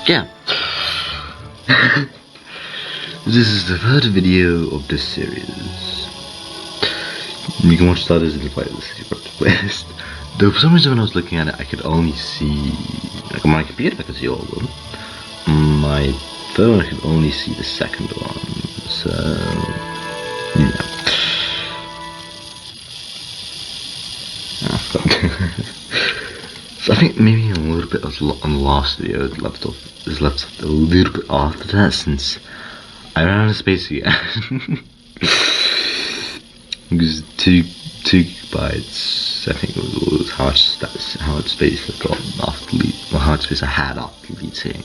Yeah. This is the third video of this series. You can watch the others in the playlist. Though for some reason when I was looking at it, I could only see, like on my computer I could see all of them. My phone I could only see the second one. So yeah. So I think maybe a little bit on the last video is left a little bit after that, since I ran out of space again. Because 2 gigabytes, I think it was how much space I got after deleting, or how much space I had after deleting.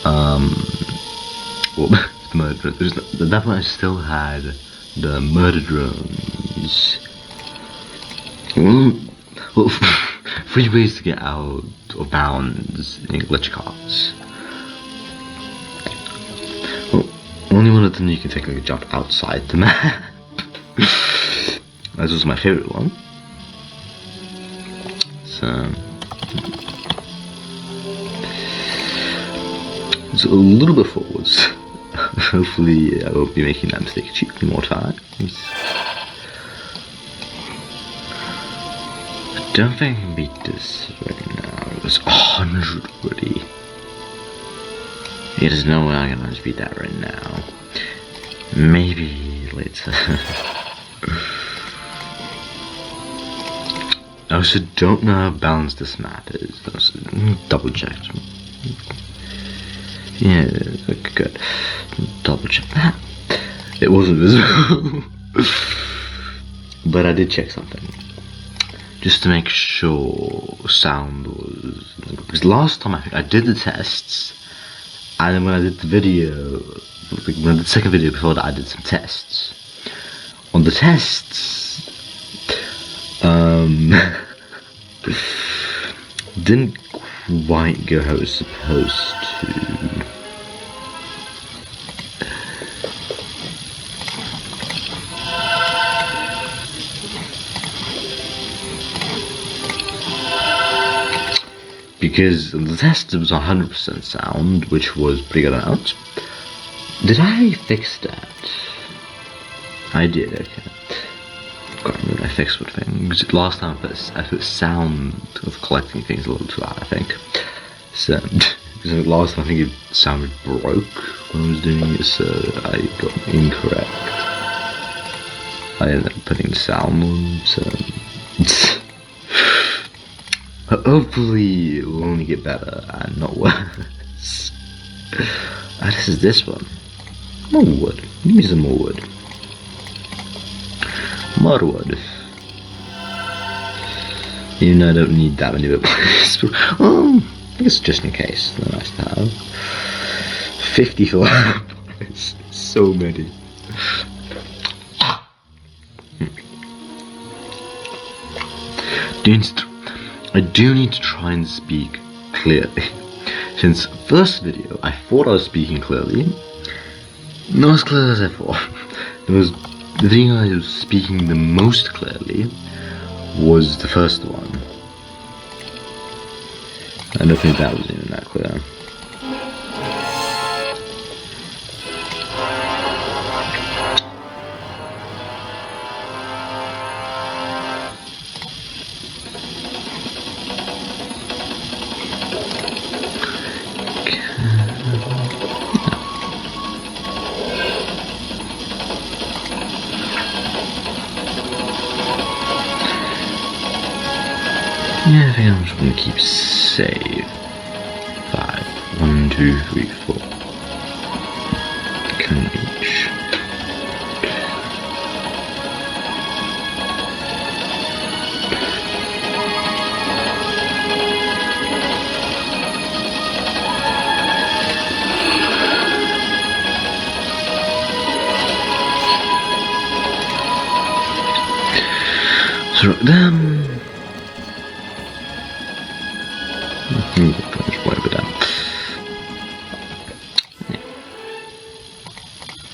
Well, the murder drones. At that point I still had the murder drones. Well, 3 ways to get out of bounds in glitch carts. Well, only one of them you can technically jump outside the map. That was my favorite one. So a little bit forwards. Hopefully I won't be making that mistake too more times. I don't think I can beat this right now. It was 100 already. There's no way I can manage to beat that right now. Maybe later. I also don't know how balanced this map is. Double checked. Yeah, good. Double check that. It wasn't visible. But I did check something. Just to make sure sound was, because last time I did the tests, and then when I did the video, when I did the second video before that, I did some tests. On the tests, didn't quite go how it was supposed to. Because the test was 100% sound, which was pretty good amount. Did I fix that? I did, okay. Can't remember I fixed what thing. Because last time I put sound of collecting things a little too loud, I think. So, because last time I think it sounded broke when I was doing it, so I got incorrect. I ended up putting the sound on, so. Hopefully it will only get better and not worse. This is this one. More wood. Give me some more wood. More wood. Even though I don't need that many wood. I guess just in case. They're nice to have. 54. So many. I do need to try and speak clearly. Since first video, I thought I was speaking clearly. Not as clear as I thought. The thing I was speaking the most clearly was the first one. I don't think that was even that clear. Yeah, I think I'm just gonna keep save. 5, 1, 2, 3, 4. Can reach. So them.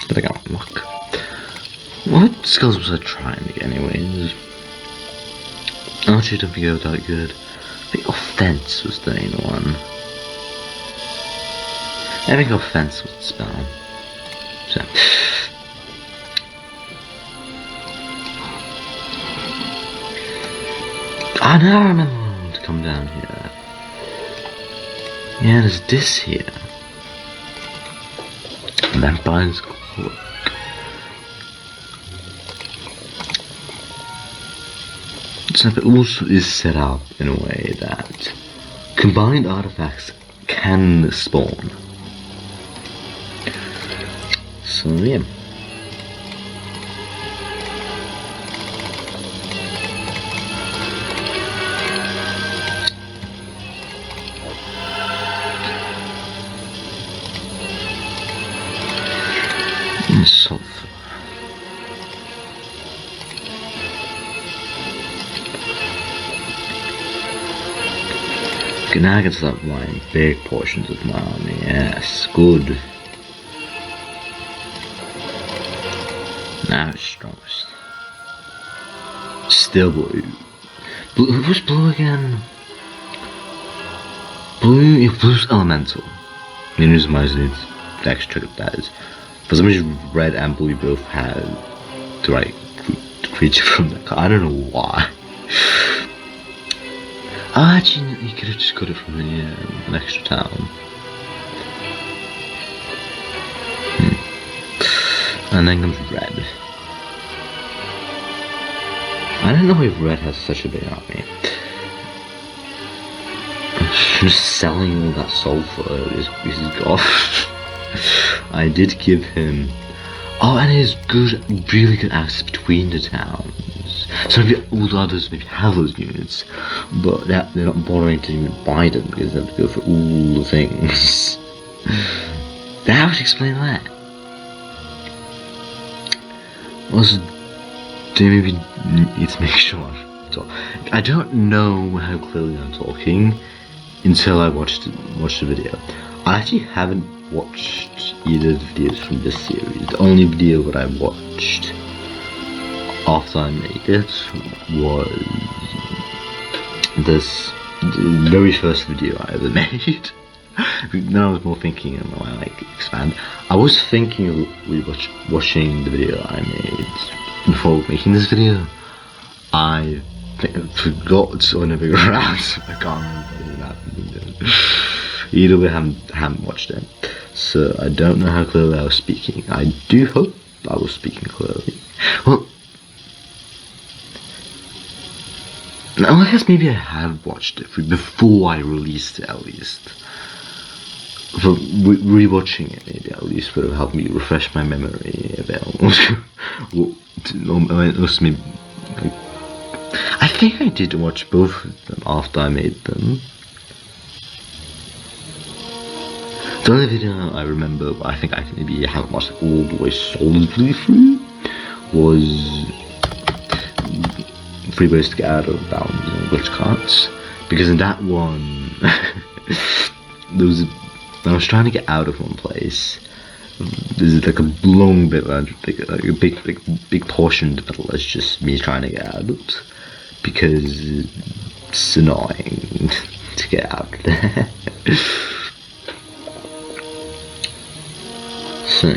But I got luck. What skills was I trying to get anyways? Archery didn't go that good. I think offense was the main one. Having offense with the spell. So. Ah, now I remember to come down here. Yeah, there's this here. Vampire's Cloak. So it also is set up in a way that combined artifacts can spawn. So yeah. Sulfur. Okay, now I can start buying big portions of my army. Yes, good. Now it's strongest. Still blue. Blue, who's blue again? Blue, yeah, blue's elemental. The reason why it's extra that is, for some reason red and blue both have the right creature from the card. I don't know why. Oh, actually, you could have just got it from an extra town. And then comes red. I don't know if red has such a big army. Just selling all that sulfur is off. I did give him. Oh, and his good, really good access between the towns. So maybe all the others maybe have those units, but they're not bothering to even buy them because they have to go for all the things. How would you explain that? Also, do you maybe need to make sure? I don't know how clearly I'm talking until I watched the video. I actually haven't watched either of the videos from this series. The only video that I watched after I made it was this, the very first video I ever made. Then I was more thinking, and I like expand. I was thinking of watching the video I made before making this video. I forgot to on a bigger round. I can't remember what happened. Either way, I haven't watched it, so I don't know how clearly I was speaking. I do hope I was speaking clearly. Well, I guess maybe I have watched it before I released it at least. For rewatching it, maybe at least would have helped me refresh my memory a bit. I think I did watch both of them after I made them. The only video I remember, I think I maybe haven't watched it all the way solidly through, was 3 ways to get out of bounds and glitch carts. Because in that one, I was trying to get out of one place. There's like a long bit, like a big portion of the battle is just me trying to get out, because it's annoying to get out of there. So.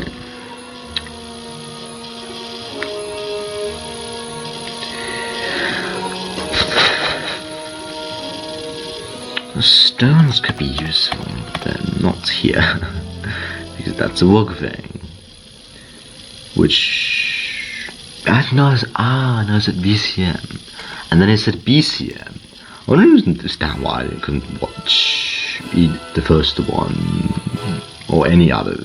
The stones could be useful, but they're not here. Because that's a wog thing. Which I didn't know no, it's at BCM. And then it said BCM. I don't understand why I couldn't watch the first one or any other.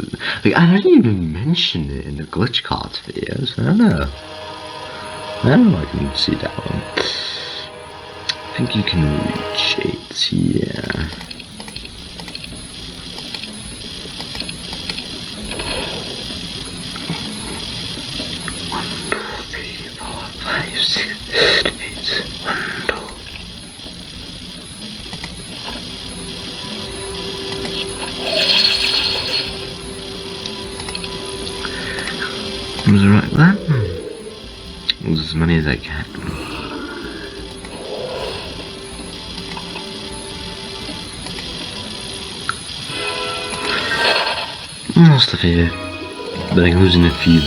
Like, I didn't even mention it in the glitch cards videos. I don't know. I don't know if I can see that one. I think you can reach it, yeah. Was it right there? Was as many as I can. Most of it. But I'm losing a few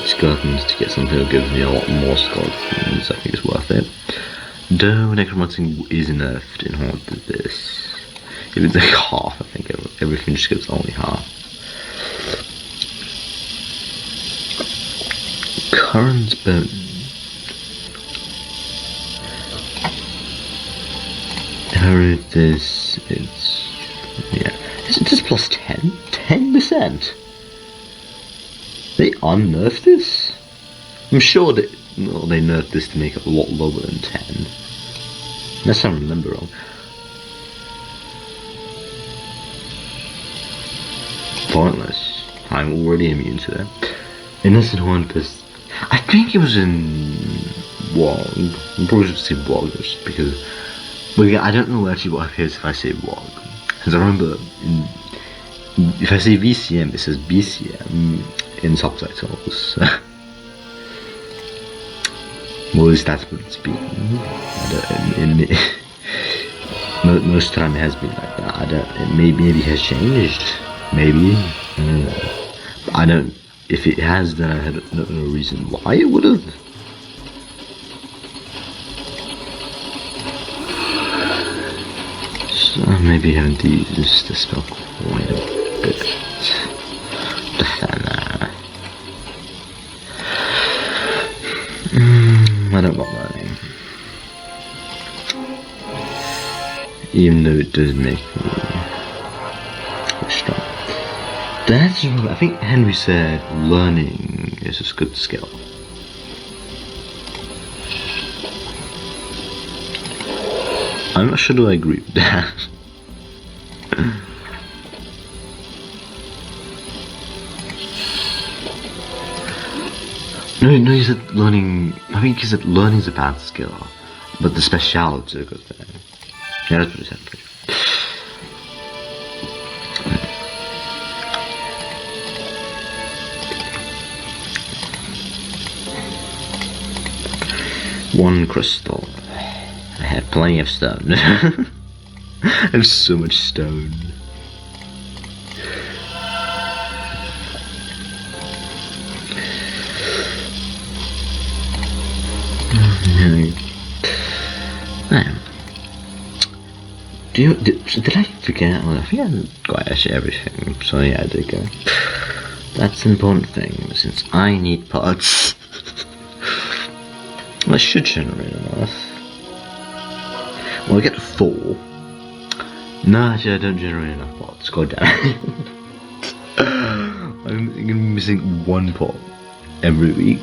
skeletons to get something that'll give me a lot more skeletons. I think it's worth it. Though necromancy is nerfed in Haunted this. If it's like half, I think everything just gives only half. Current bone. Heard this, it's, yeah. Is it just plus 10? 10%? They unnerfed this? I'm sure that they nerfed this to make it a lot lower than 10. Unless I remember wrong. Pointless. I'm already immune to that. Innocent Hornfist. I think it was in Wog. I'm probably just say Wog just because. Well, yeah, I don't know actually what appears if I say Wog. Because I remember if I say VCM, it says BCM in subtitles. Well, at least that's what it's been. Most of the time it has been like that. It maybe has changed. Maybe. I don't. If it has, then I don't know a reason why it would have. So maybe having to use the spell quite a bit. Defender. I don't want learning. Even though it does make me strong. That's wrong. I think Henry said learning is a good skill. I'm not sure do I agree with that. No, you said learning. I think he said learning is a bad skill, but the speciality is a good thing. Yeah, that's what he said. One crystal. I have plenty of stone. I have so much stone. Did I forget? Well, I think I got actually everything, so yeah, I did go. That's an important thing, since I need parts. I should generate enough. Well, I get 4. No, actually I don't generate enough pots, god damn it. I'm gonna be missing 1 pot every week,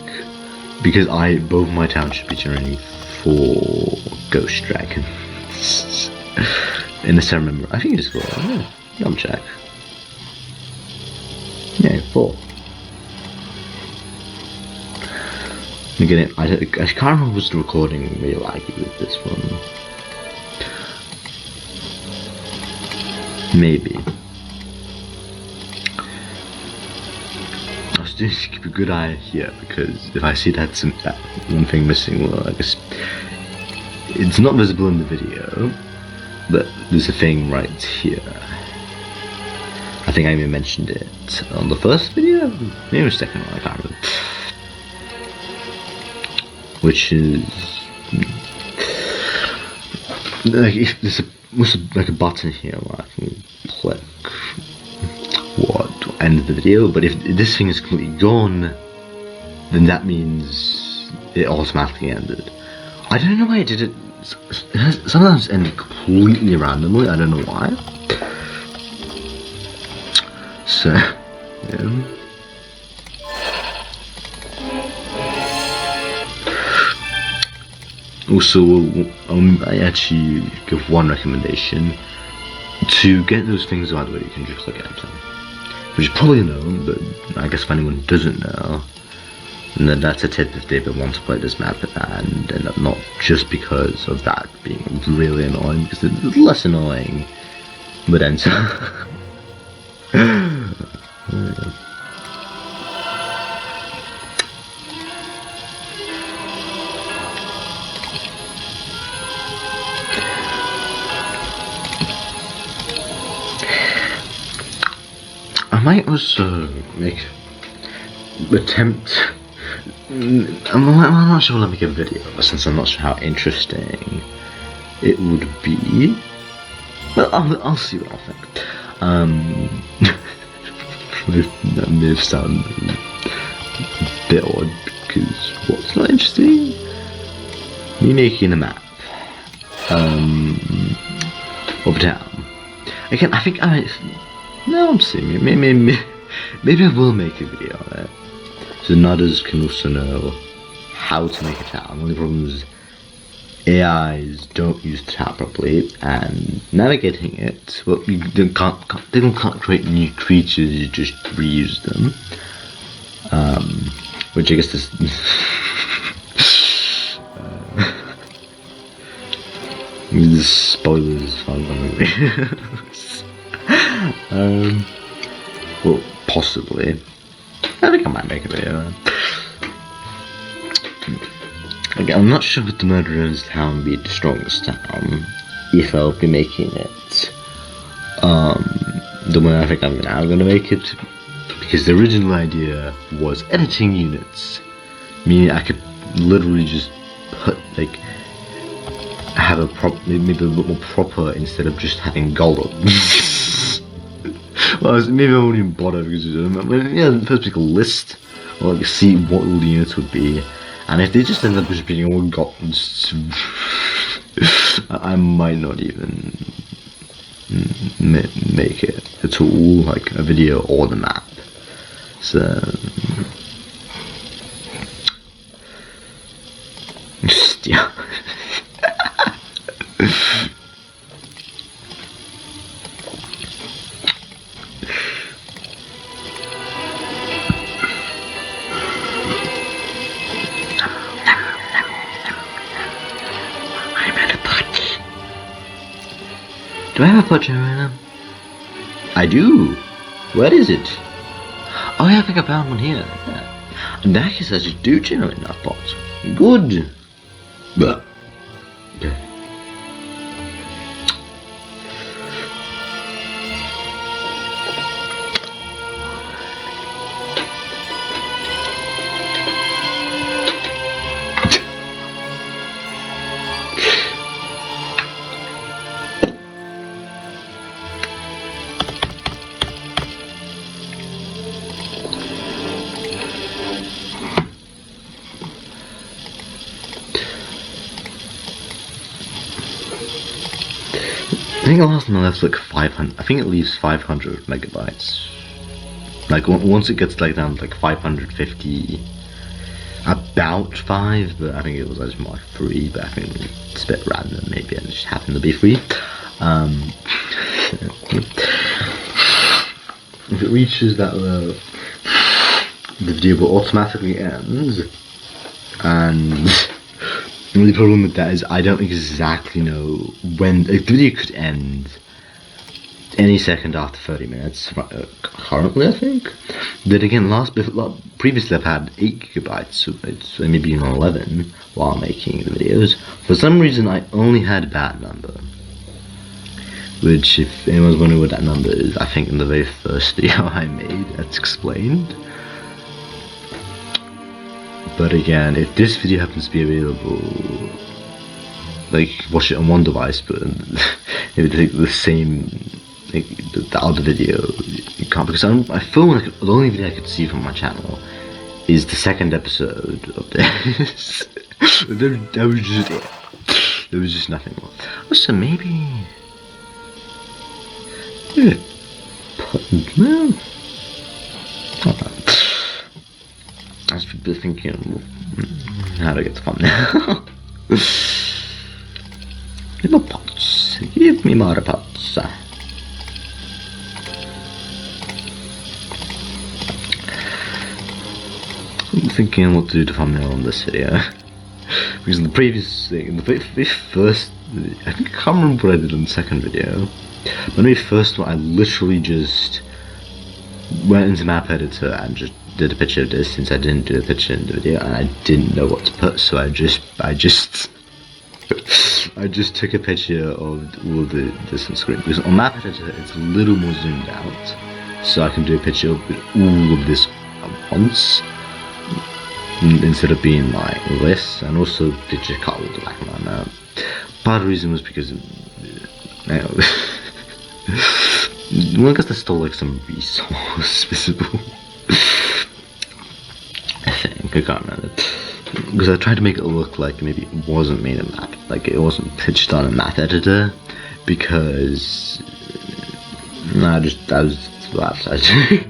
because both my towns should be generating 4 ghost dragons. Unless I remember, I think it's 4. Yeah, I'll check. Yeah, 4. Again, I can't remember was the recording really laggy with this one. Maybe. I was doing to keep a good eye here because if I see that one thing missing, well, I guess it's not visible in the video, but there's a thing right here. I think I even mentioned it on the first video, maybe the second one, I can't remember. Which is like if there's like a button here where I can click to end the video, but if this thing is completely gone, then that means it automatically ended. I don't know why it did it. Sometimes it ended completely randomly. I don't know why. So yeah. Also, I actually give one recommendation. To get those things out of the way, you can just click enter. Which is probably known, but I guess if anyone doesn't know, then that's a tip if they ever want to play this map and not just because of that being really annoying, because it's less annoying, but enter. I might also attempt. I'm not sure I'll make a video since I'm not sure how interesting it would be. But I'll see what I think. That may have sounded a bit odd because what's not interesting? Me making a map of a town. Again, I think I might. No, I'm seeing maybe I will make a video on it, so nutters can also know how to make a town. The only problem is AIs don't use the town properly, and navigating it, well, they can't create new creatures. You just reuse them, which I guess is. The spoilers for the movie. Well, possibly. I think I might make a video. Again, I'm not sure if the Murderer's Town will be the strongest town, if I'll be making it the way I think I'm now gonna make it, because the original idea was editing units, meaning I could literally just put have a maybe a bit more proper instead of just having golems. Well, maybe I won't even bother because first make a list or see what all the units would be, and if they just end up just being all golems, I might not even make it at all, like a video or the map. So yeah. Do I have a pot right now? I do. Where is it? Oh yeah, I think I found one here. Yeah. In that case, I just do generate that pot. Good. But I think the last one left like 500. I think it leaves 500 megabytes. Like once it gets like down to like 550, about 5. But I think it was like more like 3. But I think it's a bit random. Maybe it just happened to be 3. If it reaches that low, the video will automatically end. And the only problem with that is I don't exactly know when the video could end any second after 30 minutes. Currently, I think. But again, previously I've had 8 gigabytes, so it's maybe even 11 while making the videos. For some reason, I only had that number. Which, if anyone's wondering what that number is, I think in the very first video I made, that's explained. But again, if this video happens to be available, like watch it on one device, but if it's like the same, like the other video, you can't, because I feel like the only video I could see from my channel is the second episode of this. That was just it. There was just nothing more. So maybe. Well, I was thinking, how do I get the thumbnail? Give me pots. Give me more pots. I'm thinking what to do the thumbnail on this video. Because in the previous thing, in the first, I think I can't remember what I did in the second video. But in the first one, I literally just went into map editor and just did a picture of this, since I didn't do a picture in the video and I didn't know what to put, so I just took a picture of all this on screen, because on map editor it's a little more zoomed out, so I can do a picture with all of this at once, instead of being like this, and also did just cut all the background out. Part of the reason was because well, because there's still like some resource visible. I think, I can't remember. Because I tried to make it look like maybe it wasn't made in map, like it wasn't pitched on a map editor, because that was what I did.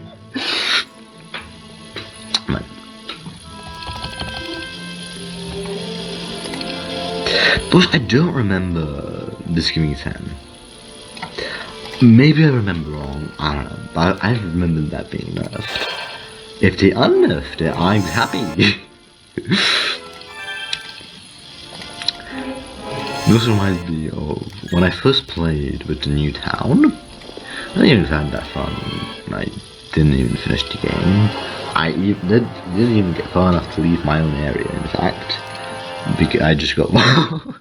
But I don't remember this giving 10. Maybe I remember wrong, I don't know, but I remember that being nerfed. If they unnerfed it, I'm happy. This reminds me of when I first played with the new town. I didn't even find that fun. I didn't even finish the game. I didn't even get far enough to leave my own area, in fact. Because I just got bored.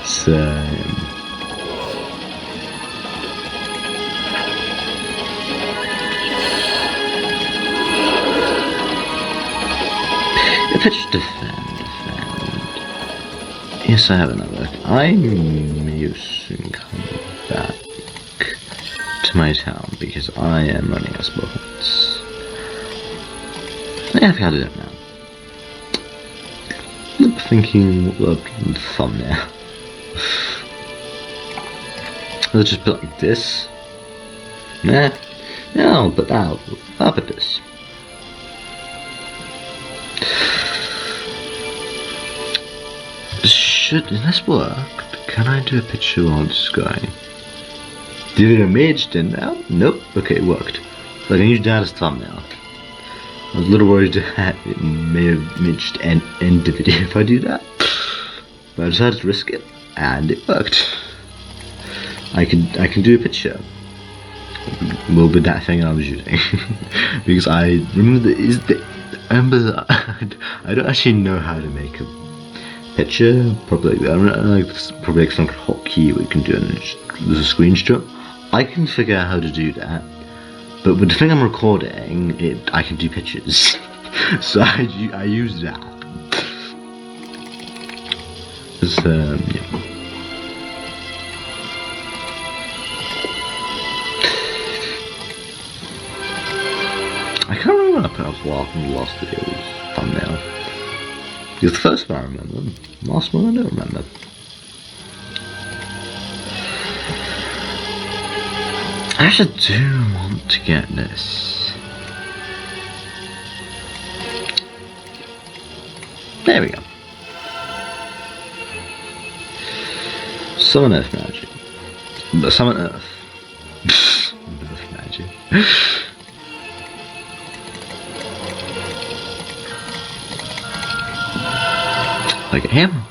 So... if I just defend. Yes, I have another. I may soon come back to my town because I am running out of bullets. Yeah, I think I'll do that now. I'm thinking what the thumbnail. Let's just put it like this. Nah, no, but I'll put this. Should this work? Can I do a picture while this guy? Did it image? Didn't now? Nope. Okay, it worked. So I can use that as thumbnail. I was a little worried that it may have imaged and end the video if I do that, but I decided to risk it, and it worked. I can do a picture. Will be that thing I was using because I remember I don't actually know how to make a picture probably. I don't know, it's probably like some hotkey we can do, and there's a screenshot. I can figure out how to do that, but with the thing I'm recording, I can do pictures, so I use that. Yeah. I can't remember when I put up one from the last video's thumbnail. Because the first one I remember, the last one I don't remember. I actually do want to get this. There we go. Summon Earth magic. But summon Earth. Earth magic. Like a hammer.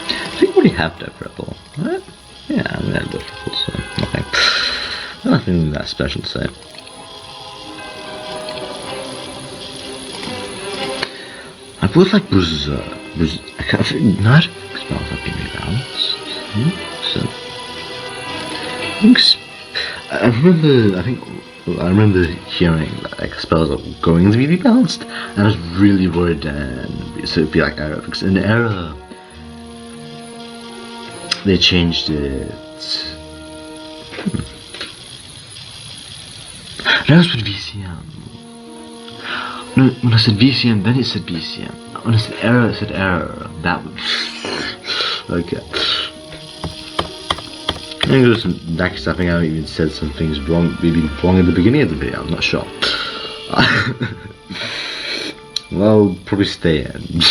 I think we already have that purple, right? Yeah, we had that purple, so nothing that special to say. I would like berserk. I can't figure not spells have been rebalanced. So I remember hearing like spells are going to be rebalanced, and I was really worried so it'd be like error, because in the error they changed it. That was with VCM. No, when I said VCM, then it said VCM. When I said error, it said error. That would okay. I think there's some next. I think I even said some things wrong, maybe wrong at the beginning of the video. I'm not sure. Well, probably stay in.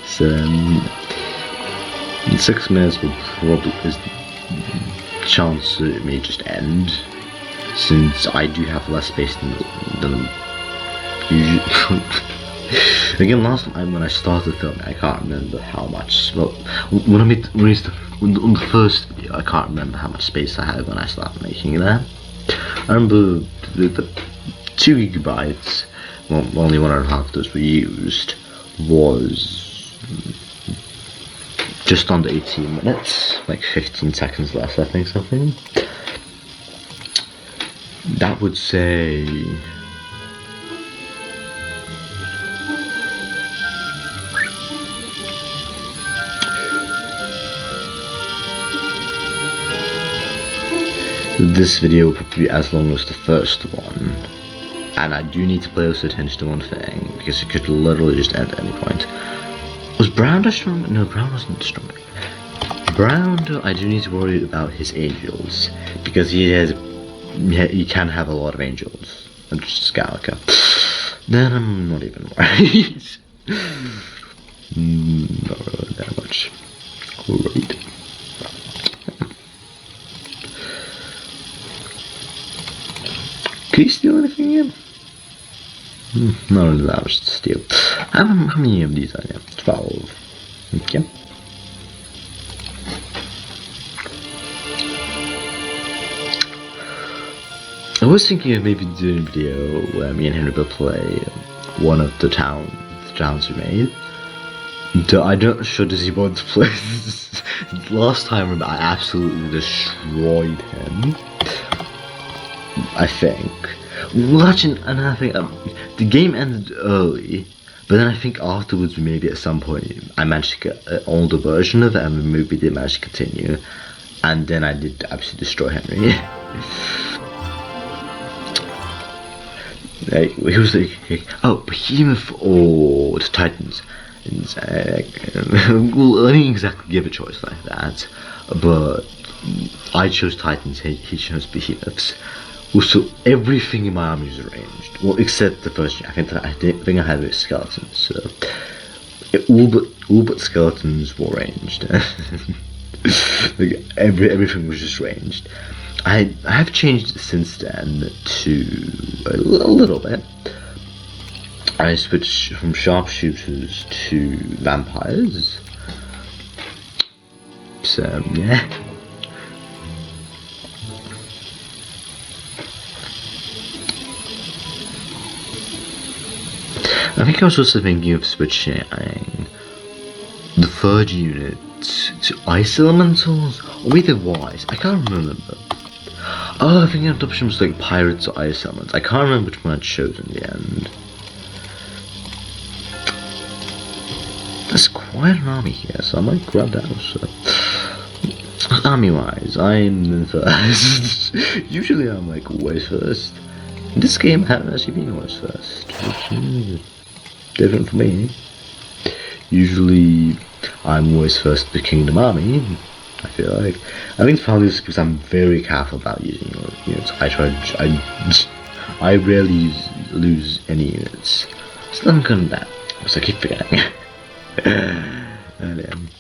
So, in 6 minutes will probably is the chance that it may just end, since I do have less space than usually. Again, last time when I started filming, I can't remember how much. Well, when I released on the first video, I can't remember how much space I had when I started making that. I remember the 2 gigabytes, well, only 1.5 of those were used, was just under 18 minutes, like 15 seconds less, I think, something. That would say... this video will probably be as long as the first one. And I do need to pay close attention to one thing, because it could literally just end at any point. Was Brown destroying? No, Brown wasn't destroying. Brown, I do need to worry about his angels, because he can have a lot of angels. I'm just Scalica. Then I'm not even worried. Not really that much. Great. Can you steal anything again? Not really that much to steal. How many of these are there? 12. Okay. I was thinking of maybe doing a video where me and Henry will play one of the towns we made. I'm not sure does he want to play this. Last time I absolutely destroyed him, I think. Well, actually, another thing, the game ended early, but then I think afterwards, maybe at some point, I managed to get an older version of it, and maybe we did manage to continue, and then I did absolutely destroy Henry. He was like, oh, Behemoth or the Titans. Well, I didn't exactly give a choice like that, but I chose Titans, he chose Behemoths. Also, everything in my army is arranged. Well, except the first year. I think I had it with skeletons. So all but skeletons were arranged. Like everything was just arranged. I have changed it since then to a little bit. I switched from sharpshooters to vampires. So yeah. I think I was also thinking of switching the third unit to ice elementals, or either wise. I can't remember. Oh, I think the option was like pirates or ice elements. I can't remember which one I chose in the end. There's quite an army here, so I might grab that also. Army-wise, I'm first. Usually I'm like always first. In this game, I haven't actually been always first, which is different for me. Usually, I'm always first the Kingdom Army, I feel like. I think it's probably just because I'm very careful about using units. I rarely lose any units. Still I'm coming back, because I keep forgetting. And,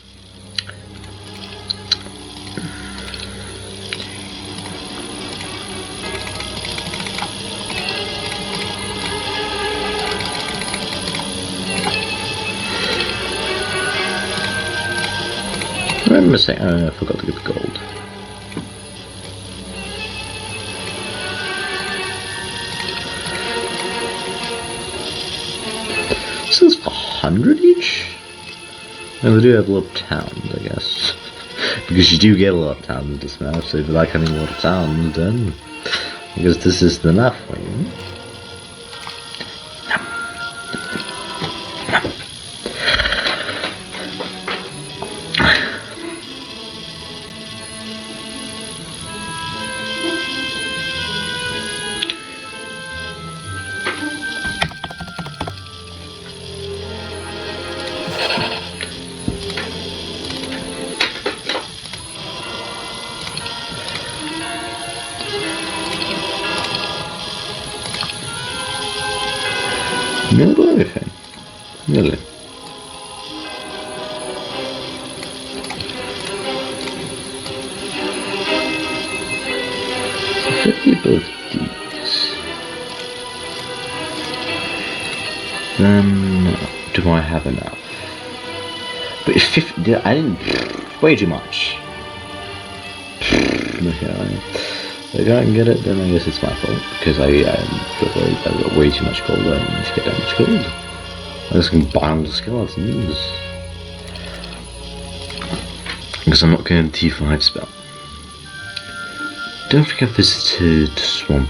I remember saying, I forgot to get the gold. So it's 100 each? And we do have a lot of towns, I guess. Because you do get a lot of towns in this map, so if you like having a lot of towns, then I guess this is the map for you. No, do everything. Really. So 50 both these. Then, do I have enough? But if 50, I didn't, way too much. Okay, if I can get it, then I guess it's my fault, because I got way too much gold. I need to get that much gold. I'm just gonna buy all the skeletons. because I'm not going to T5 spell. Don't think I've visited Swamp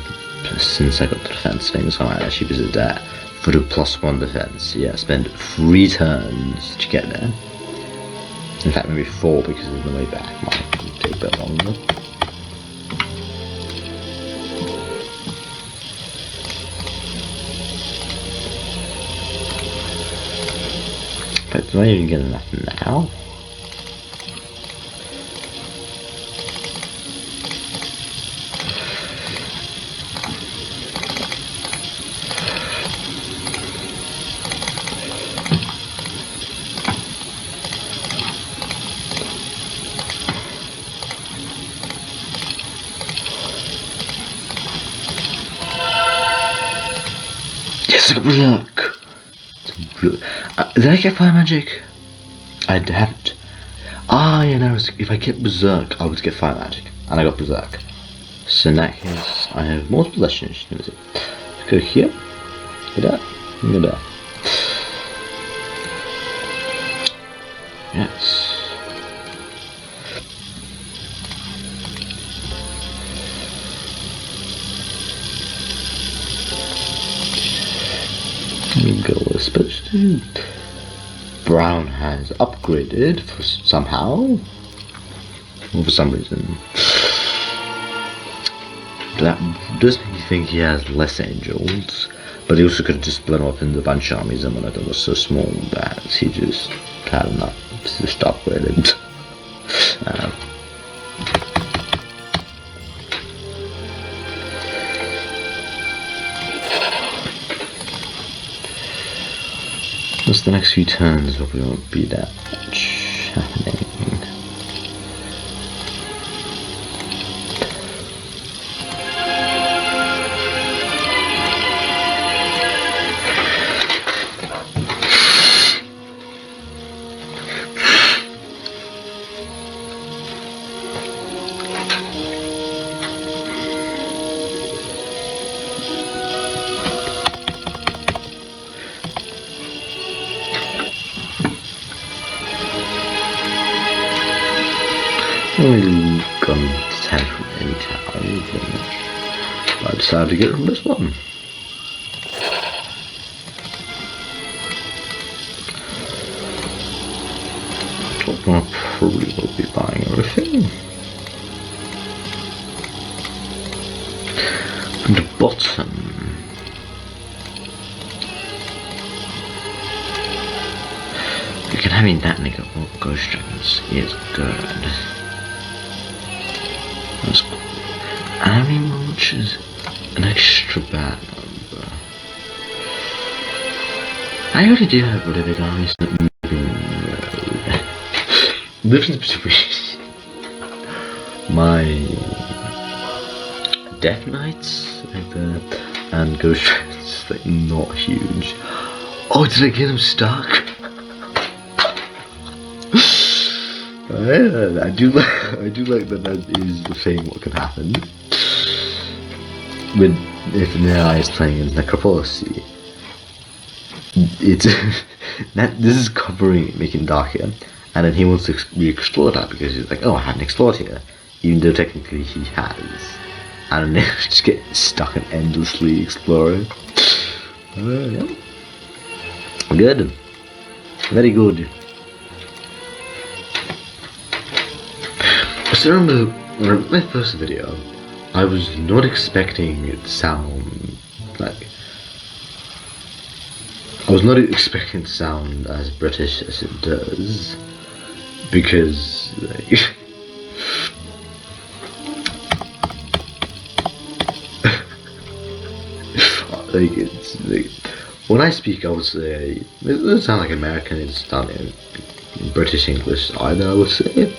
since I got the defense thing, so I might actually visit that for the +1 defense. Yeah, spend 3 turns to get there. In fact, maybe 4 because of the way back might take a bit longer. But do I even get enough now? Yes, I got berserk! Did I get fire magic? I haven't. Ah, yeah, no, if I get berserk, I would get fire magic. And I got berserk. So in that case, I have multiple possessions. Let's go here. Go there. Go there. Yes. Go as supposed to. Brown has upgraded somehow, or for some reason. That does make me think he has less angels, but he also could have just split up into a bunch of armies, and one of them was so small that he just had enough to just upgraded. Just the next few turns probably won't be that much happening. I've gone to 10 from any town, but I decided to get from this one. I probably will be buying everything. And the bottom. You can having that nigga or ghost dragons is good. That's cool. Army launches an extra bad number. I already do have really big armies that maybe no. The difference between my Death Knights like that and Ghost Dragons is like not huge. Oh, did I get him stuck? I do like that is the thing what can happen with if Nai is playing in Necropolicy. It's that this is covering making darker, and then he wants to re-explore that because he's like, oh, I haven't explored here, even though technically he has, and then just get stuck and endlessly exploring. Yeah. Good, very good. So I remember when I wrote my first video, I was not expecting it to sound like. I was not expecting it to sound as British as it does, because like, like it's like when I speak, I would say it doesn't sound like American. It's not British English either, I would say.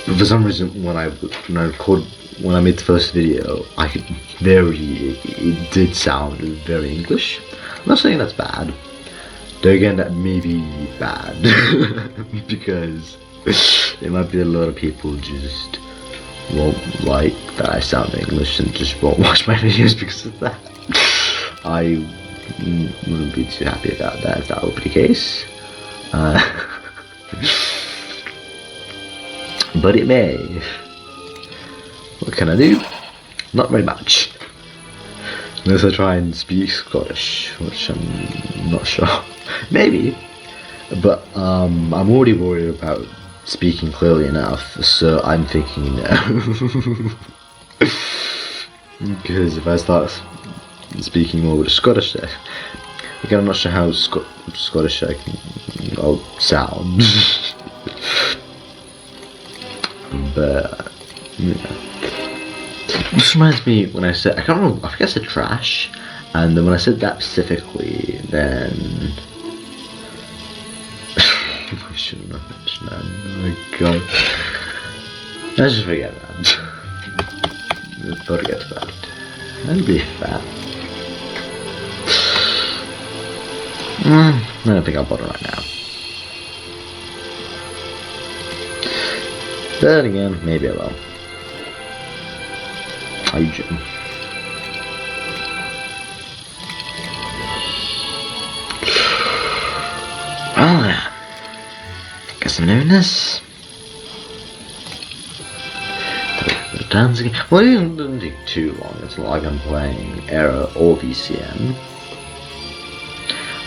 But for some reason, when I made the first video, it did sound very English. I'm not saying that's bad. Though again, that may be bad because there might be a lot of people just won't like that I sound English and just won't watch my videos because of that. I wouldn't be too happy about that if that would be the case. but it may. What can I do? Not very much. Unless I try and speak Scottish, which I'm not sure. Maybe. But I'm already worried about speaking clearly enough, so I'm thinking no. Because if I start speaking more with a Scottish there, again, I'm not sure how Scottish I'll sound. But yeah. This reminds me when I said, I can't remember, I think I said trash, and then when I said that specifically, then I shouldn't have mentioned that. Oh my god. Let's just forget that. Forget that. That'd be fat. I don't think I'll bother right now. Then again, maybe I will. Hygiene. Well, guess I'm doing this. Dance again. Well, it doesn't take too long. It's not like I'm playing Era or VCM.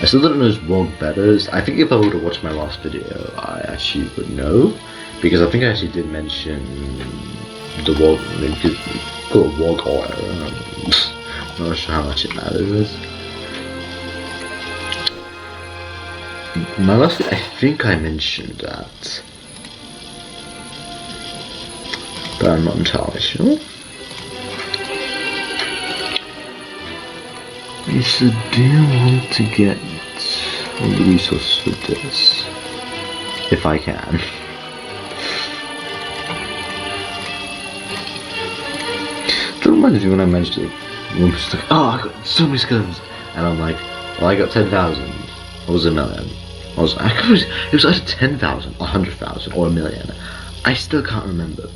I still don't know his WOG better. I think if I would have watched my last video, I actually would know. Because I think I actually did mention the WOG, maybe call it WOG or Era. I'm not sure how much it matters. My last video, I think I mentioned that. But I'm not entirely sure. So do you want to get all the resources for this? If I can. It reminds me when I managed to oh, I got so many guns, and I'm like, well, I got 10,000. What was a million? It was either 10,000, 100,000, or a million. I still can't remember.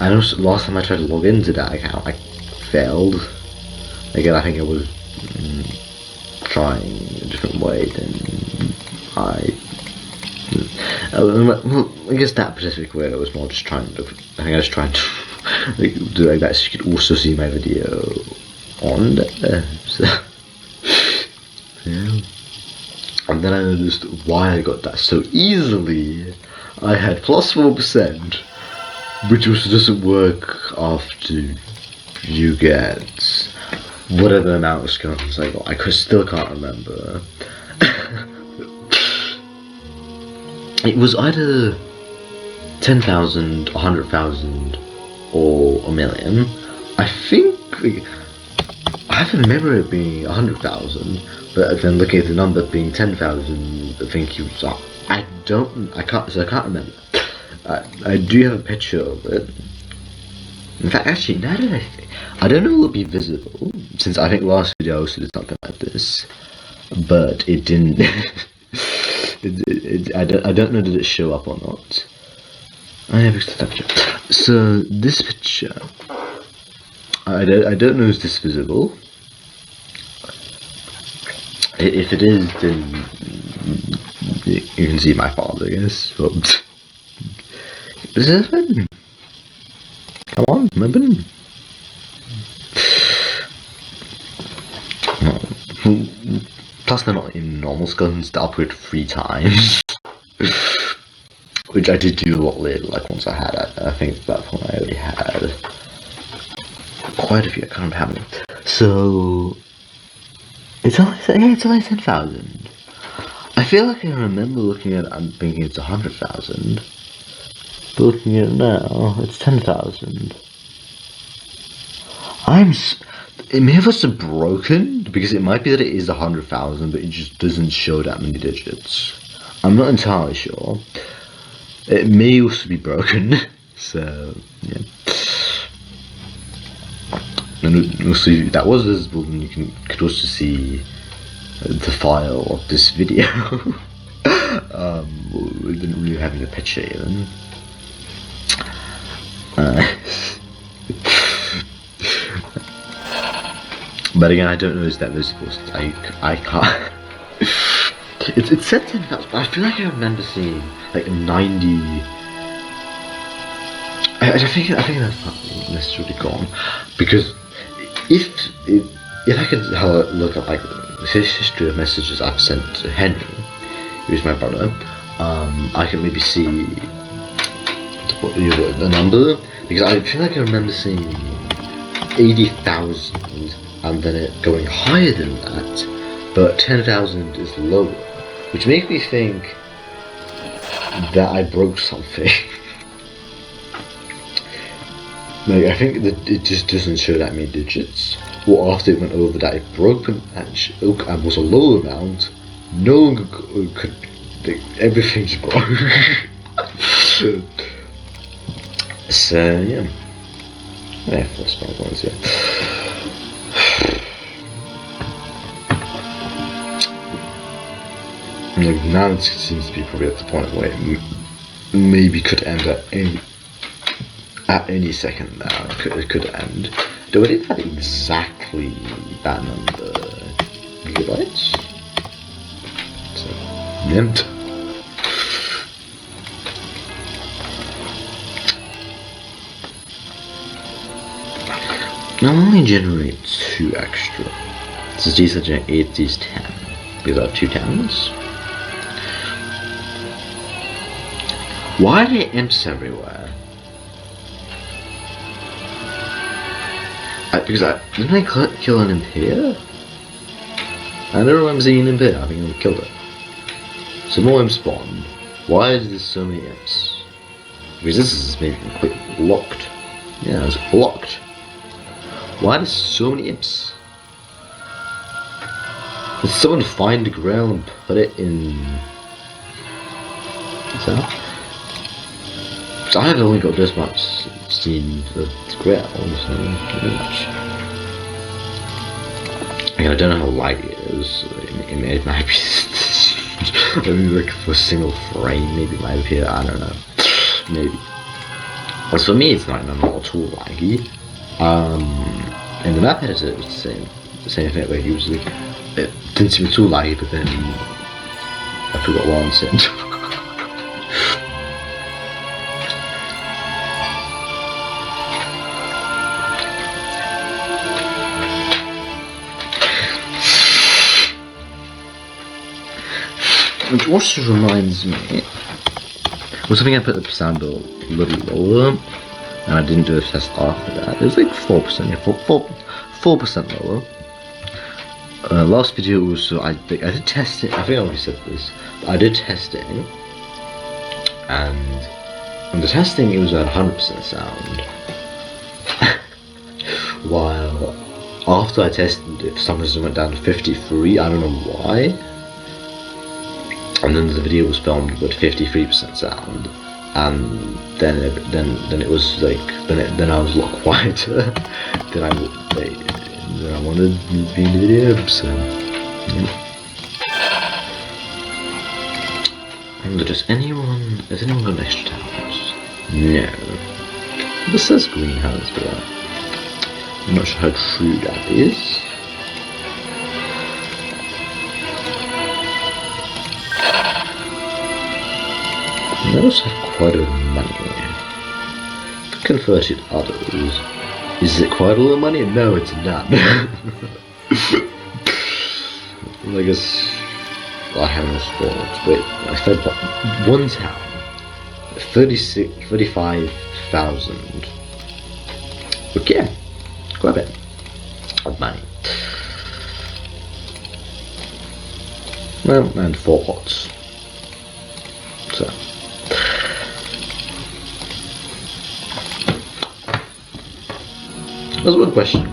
I know last time I tried to log into that account, I failed. Again, I think I was trying a different way than well, I guess that specific way I was more just trying to, I think I was trying to like, do like that so you could also see my video on there. So, yeah. And then I noticed why I got that so easily. I had plus 4%, which also doesn't work after you get whatever amount of skills I got. I still can't remember. It was either 10,000, 100,000, or a million. I think I have a memory of being 100,000, but then looking at the number being 10,000, I think it was. I can't remember. I do have a picture of it. In fact, actually, now that I don't know if it'll be visible, since I think last video I also did something like this, but it didn't. I don't know did it show up or not. I have a picture. So this picture, I don't know is this visible. If it is, then you can see my father, I guess. But is this it? Come on, ribbon. Plus they're not in normal guns, they upgrade 3 times. Which I did do a lot later, like once I had it. I think at that point I already had quite a few, I can't remember how many. So it's only 10,000. I feel like I remember looking at it and thinking it's 100,000. But looking at it now, it's 10,000. It may have also broken, because it might be that it is 100,000, but it just doesn't show that many digits. I'm not entirely sure. It may also be broken, so yeah. And also, if that was visible, then you could also see the file of this video. We didn't really have a picture even. But again, I don't know is that visible. I can't. It said 10,000, but I feel like I remember seeing like 90. I think that's not necessarily gone, because if I could look at like the history of messages I've sent to Henry, who's my brother, I can maybe see the number, because I feel like I remember seeing 80,000 and then it going higher than that, but 10,000 is lower, which makes me think that I broke something. Like, I think that it just doesn't show that many digits, or after it went over that it broke and was a low amount, no one could like, everything just broke. So yeah, first five ones, yeah. Like, now it seems to be probably at the point where it maybe could end at any second now. It could end. Though I didn't have exactly that number gigabytes. So, yeah. Now only generate 2 extra. Since these are generate 8, these 10. Because I have 2 10s. Why are there imps everywhere? Didn't I kill an imp here? I don't remember seeing an imp here. I think I killed it. So more imps spawned. Why is there so many imps? Because this is maybe blocked. Yeah, it's blocked. Why are there so many imps? Did someone find the grail and put it in... So I've only got this much seen the grail, so not very much. I don't know how light it is. It might be maybe like for a single frame, maybe it might appear, I don't know. Maybe. But for me it's not at all laggy. In the map editor it was the same thing, like usually it didn't seem too laggy, but then I forgot what I said. Which also reminds me, well, something I put the percent a little lower, and I didn't do a test after that. It was like 4%, yeah, 4% lower. Last video was, I did test it, I think I already said this, but I did test it, and on the testing it was at 100% sound, while after I tested it, for some reason it went down to 53, I don't know why. And then the video was filmed with 53% sound, and then it was like then I was a lot quieter than I wanted to be in the video. So yeah. And has anyone got an extra talent? No. This says greenhouse, but I'm not sure how true that is. I also have quite a lot of money. If I convert it to others, is it quite a lot of money? No, it's not. I guess I haven't spawned. Wait, I fed one town. 35,000. Okay, quite a bit of money. Well, and 4 pots. So. That's one question.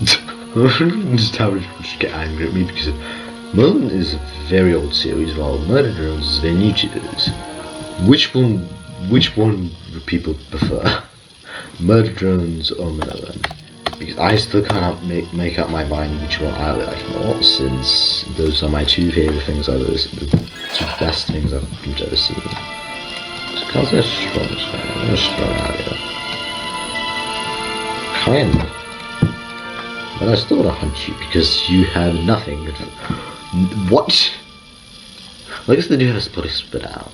Just how people should get angry at me, because Merlin is a very old series, while Murder Drones is very new to this. Which one would people prefer? Murder Drones or Merlin? Because I still can't make up my mind which one I like more, since those are my 2 favorite things I've ever seen, the 2 best things I've ever seen. So Carl's a strong fan. I'm gonna strong out here. Kind of. But I still want to hunt you because you have nothing. What? Well, I guess they do have a split out.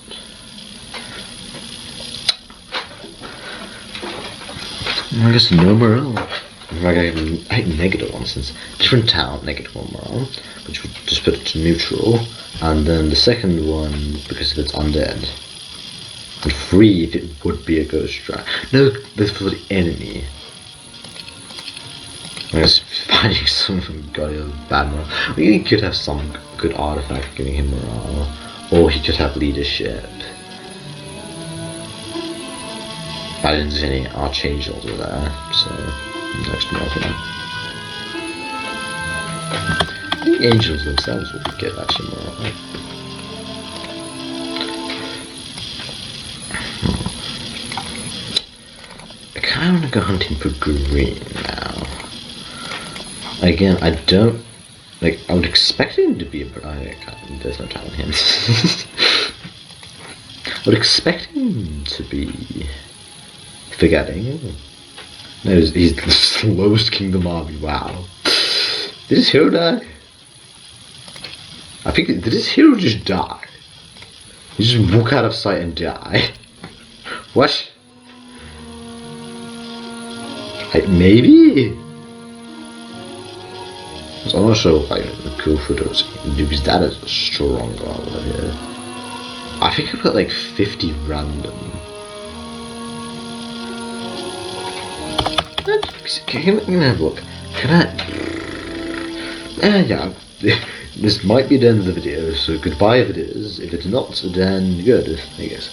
I guess no morale. I hate negative one since different town, negative one morale, which would just put it to neutral, and then the second one because if it's undead, and 3 if it would be a ghost strike. No, this for the enemy. I guess finding some guy with bad morale. Well, he could have some good artifact giving him morale, or he could have leadership. I didn't see any archangels over there, so next more for them. The angels themselves would be good actually more. I kinda wanna go hunting for green now. Again, I don't like I would expect him to be there's no telling him. I would expect him to be forgetting. No, he's the slowest Kingdom Army. Wow. Did his hero die? I think did his hero just die? He just walk out of sight and die. What? Like maybe? I'm not sure if cool photos because that is a strong armor here. I think I put like 50 random. Can I have a look? Can I? Yeah. This might be the end of the video, so goodbye if it is. If it's not, then good, I guess.